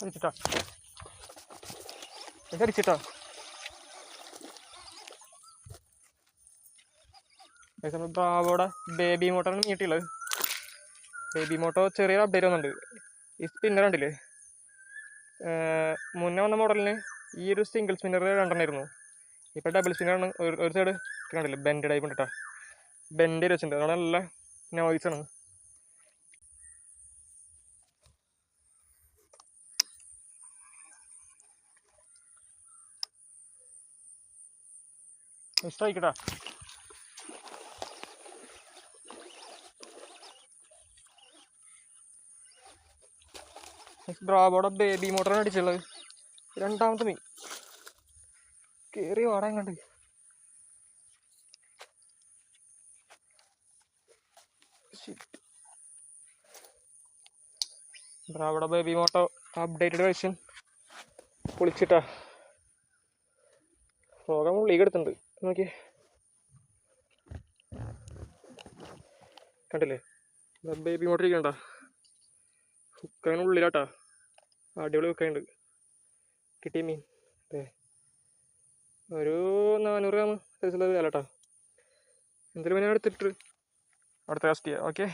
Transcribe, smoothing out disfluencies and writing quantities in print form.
അടിച്ചിട്ടാ ഇതടിച്ചിട്ടാ ബ്രാവോടെ baby മോട്ടറാണ് നീട്ടിയുള്ളത്. Baby motto ചെറിയൊരു update വന്നിട്ടുണ്ട്. ഈ സ്പിന്നർ കണ്ടില്ലേ, മുന്നേ വന്ന മോഡലിന് ഈ ഒരു സിംഗിൾ സ്പിന്നർ 2 ആയിരുന്നു. ഇപ്പം ഡബിൾ സ്പിന്നറാണ്. ഒരു സൈഡ് കണ്ടില്ലേ ബെൻഡ് ടൈപ്പ് ഉണ്ട് കേട്ടോ, ബെൻഡ് വെച്ചിട്ടുണ്ട്. അതുകൊണ്ട് നല്ല നോയ്സാണ്. ഇഷ്ടമായിക്കട്ടാ. ബ്രാവോടെ ബേബി മോട്ടറാണ് അടിച്ചുള്ളത്. രണ്ടാമത്തെ മീൻ കയറി വാടാൻ കണ്ട്. ബ്രാവോടെ ബേബി മോട്ടോ അപ്ഡേറ്റഡ് വേർഷൻ പൊളിച്ചിട്ടാ. ലോകം ലീഗ് എടുത്തിട്ടുണ്ട് നോക്കി കണ്ടില്ലേ. ബേബി മോട്ടർ ഇരിക്കണ്ട ഹുക്കങ്ങനെ ഉള്ളിലാട്ടാ. അടിപൊളി ഹുക്കുണ്ട്. കിട്ടിയ മീൻ ഒരു 400 ഗ്രാം സൈസുള്ളത് അല്ലട്ടാ. എന്തെങ്കിലും മീനെ എടുത്തിട്ട് അടുത്ത കാസ്റ്റ് ചെയ്യാം. ഓക്കെ.